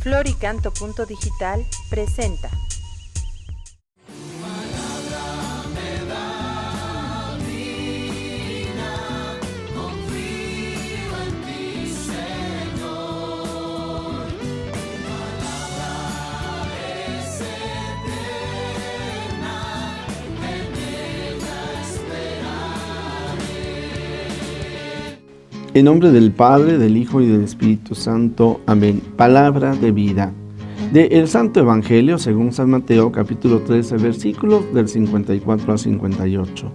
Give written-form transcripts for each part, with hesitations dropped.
Floricanto.digital presenta. En nombre del Padre, del Hijo y del Espíritu Santo. Amén. Palabra de vida. Del Santo Evangelio según San Mateo, capítulo 13, versículos del 54 al 58.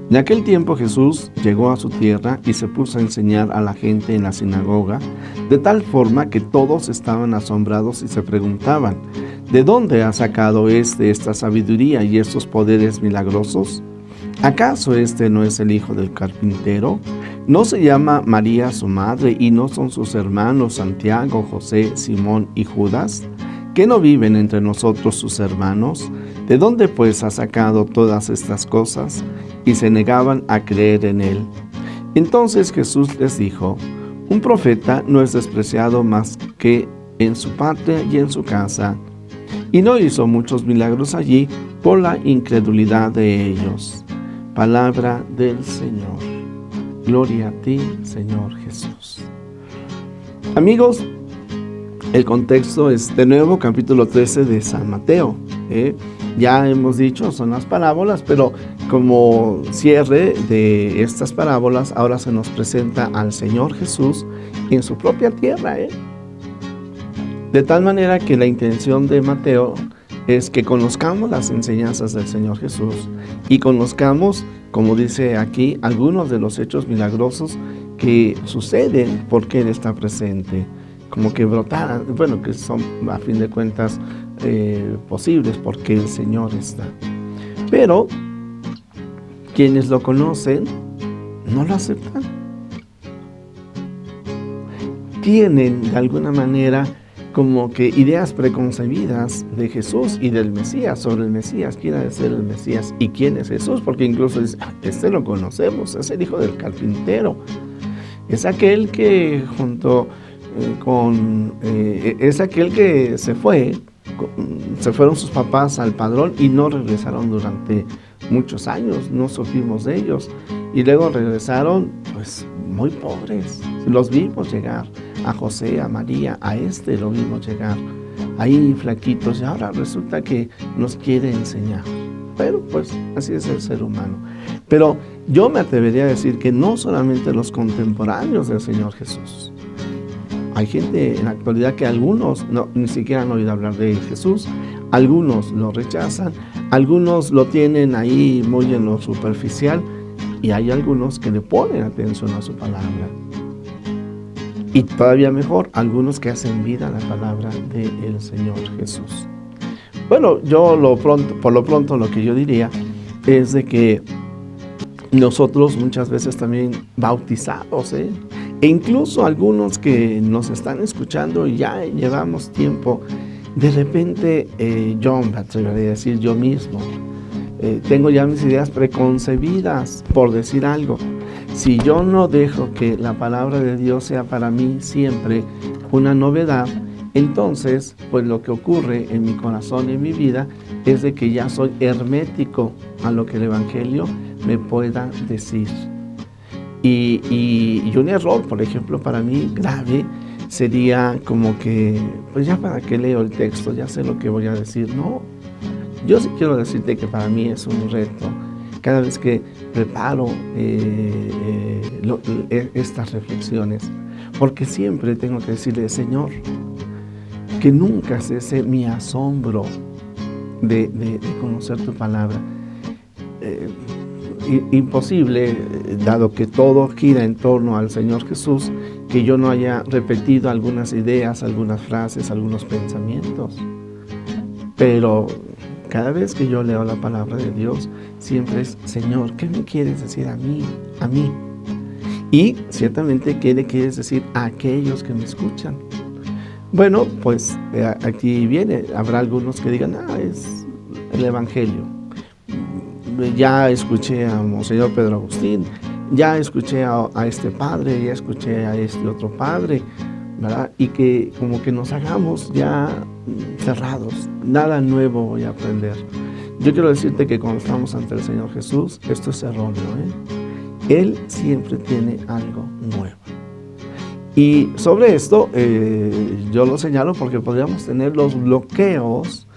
En aquel tiempo Jesús llegó a su tierra y se puso a enseñar a la gente en la sinagoga, de tal forma que todos estaban asombrados y se preguntaban: ¿de dónde ha sacado esta sabiduría y estos poderes milagrosos? ¿Acaso no es el hijo del carpintero? ¿No se llama María su madre y no son sus hermanos Santiago, José, Simón y Judas? ¿Qué no viven entre nosotros sus hermanos? ¿De dónde pues ha sacado todas estas cosas? Y se negaban a creer en él. Entonces Jesús les dijo: un profeta no es despreciado más que en su patria y en su casa. Y no hizo muchos milagros allí por la incredulidad de ellos. Palabra del Señor. Gloria a ti, Señor Jesús. Amigos, el contexto es de nuevo capítulo 13 de San Mateo. Ya hemos dicho, son las parábolas, pero como cierre de estas parábolas, ahora se nos presenta al Señor Jesús en su propia tierra. De tal manera que la intención de Mateo es que conozcamos las enseñanzas del Señor Jesús y conozcamos, como dice aquí, algunos de los hechos milagrosos que suceden porque Él está presente, como que brotaran, que son a fin de cuentas posibles porque el Señor está. Pero quienes lo conocen no lo aceptan. Tienen de alguna manera como que ideas preconcebidas de Jesús y del Mesías, sobre el Mesías, quién ha de ser el Mesías y quién es Jesús, porque incluso dice: lo conocemos, es el hijo del carpintero, es aquel que es aquel que se fueron sus papás al padrón y no regresaron durante muchos años, no supimos de ellos, y luego regresaron pues muy pobres. Los vimos llegar, a José, a María, a lo vimos llegar, ahí flaquitos, y ahora resulta que nos quiere enseñar. Pero pues así es el ser humano. Pero yo me atrevería a decir que no solamente los contemporáneos del Señor Jesús. Hay gente en la actualidad que algunos ni siquiera han oído hablar de Jesús, algunos lo rechazan, algunos lo tienen ahí muy en lo superficial, y hay algunos que le ponen atención a su palabra. Y todavía mejor, algunos que hacen vida a la palabra del Señor Jesús. Bueno, por lo pronto lo que yo diría es de que nosotros muchas veces también bautizados, e incluso algunos que nos están escuchando y ya llevamos tiempo, de repente yo me atrevería a decir yo mismo, tengo ya mis ideas preconcebidas, por decir algo. Si yo no dejo que la palabra de Dios sea para mí siempre una novedad, entonces pues lo que ocurre en mi corazón y en mi vida es de que ya soy hermético a lo que el Evangelio me pueda decir. Y un error, por ejemplo, para mí grave sería como que, pues ya para qué leo el texto, ya sé lo que voy a decir. No, yo sí quiero decirte que para mí es un reto cada vez que preparo estas reflexiones, porque siempre tengo que decirle: Señor, que nunca cese mi asombro de conocer tu palabra. Imposible, dado que todo gira en torno al Señor Jesús, que yo no haya repetido algunas ideas, algunas frases, algunos pensamientos. Pero cada vez que yo leo la palabra de Dios, siempre es: Señor, ¿qué me quieres decir a mí? A mí. Y ciertamente, ¿qué le quieres decir a aquellos que me escuchan? Bueno, pues aquí viene, habrá algunos que digan: es el Evangelio. Ya escuché a Monseñor Pedro Agustín, ya escuché a este padre, ya escuché a este otro padre. ¿verdad? Y que como que nos hagamos ya cerrados, nada nuevo voy a aprender. Yo quiero decirte que cuando estamos ante el Señor Jesús, esto es erróneo, Él siempre tiene algo nuevo. Y sobre esto, yo lo señalo porque podríamos tener los bloqueos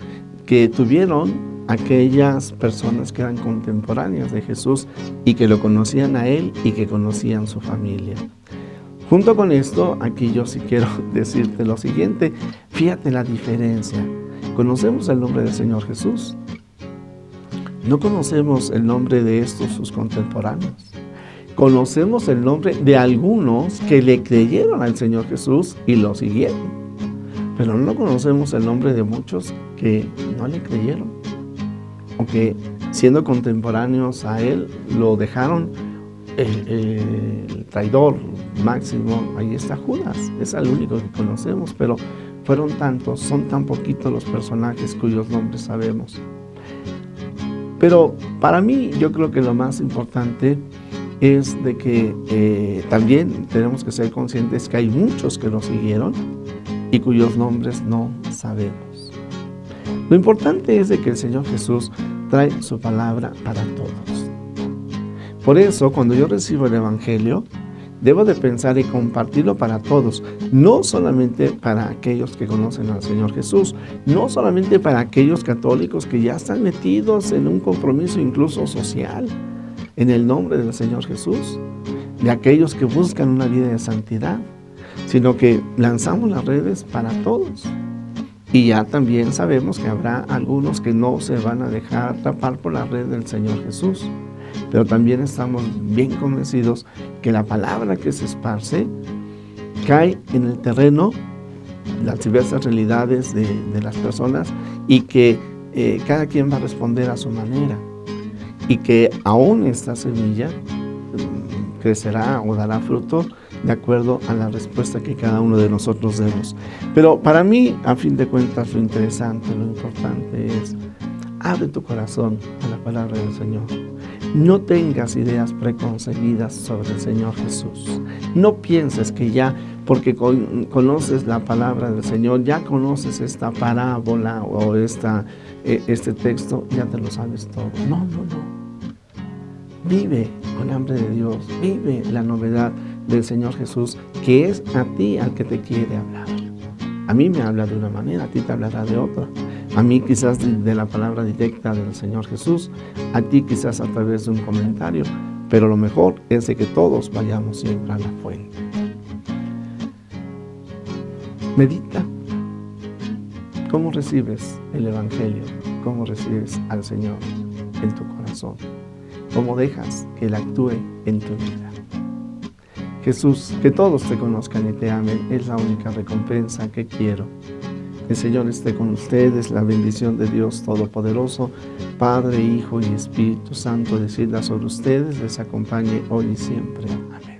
que tuvieron aquellas personas que eran contemporáneas de Jesús y que lo conocían a Él y que conocían su familia. Junto con esto, aquí yo sí quiero decirte lo siguiente, fíjate la diferencia. Conocemos el nombre del Señor Jesús, no conocemos el nombre de estos sus contemporáneos. Conocemos el nombre de algunos que le creyeron al Señor Jesús y lo siguieron, pero no conocemos el nombre de muchos que no le creyeron o que siendo contemporáneos a Él lo dejaron. El traidor máximo, ahí está Judas, es el único que conocemos, pero fueron tantos, son tan poquitos los personajes cuyos nombres sabemos. Pero para mí yo creo que lo más importante es de que también tenemos que ser conscientes que hay muchos que lo siguieron y cuyos nombres no sabemos. Lo importante es de que el Señor Jesús trae su palabra para todos. Por eso, cuando yo recibo el Evangelio, debo de pensar y compartirlo para todos, no solamente para aquellos que conocen al Señor Jesús, no solamente para aquellos católicos que ya están metidos en un compromiso incluso social, en el nombre del Señor Jesús, de aquellos que buscan una vida de santidad, sino que lanzamos las redes para todos. Y ya también sabemos que habrá algunos que no se van a dejar atrapar por la red del Señor Jesús. Pero también estamos bien convencidos que la palabra que se esparce cae en el terreno, las diversas realidades de las personas y que cada quien va a responder a su manera y que aún esta semilla crecerá o dará fruto de acuerdo a la respuesta que cada uno de nosotros demos. Pero para mí, a fin de cuentas, lo interesante, lo importante es abre tu corazón a la palabra del Señor. No tengas ideas preconcebidas sobre el Señor Jesús. No pienses que ya, porque conoces la palabra del Señor, ya conoces esta parábola o este texto, ya te lo sabes todo. No, no, no. Vive con hambre de Dios. Vive la novedad del Señor Jesús, que es a ti al que te quiere hablar. A mí me habla de una manera, a ti te hablará de otra. A mí quizás de la palabra directa del Señor Jesús, a ti quizás a través de un comentario, pero lo mejor es de que todos vayamos siempre a la fuente. Medita. ¿Cómo recibes el Evangelio? ¿Cómo recibes al Señor en tu corazón? ¿Cómo dejas que Él actúe en tu vida? Jesús, que todos te conozcan y te amen, es la única recompensa que quiero. El Señor esté con ustedes, la bendición de Dios Todopoderoso, Padre, Hijo y Espíritu Santo, descienda sobre ustedes, les acompañe hoy y siempre. Amén.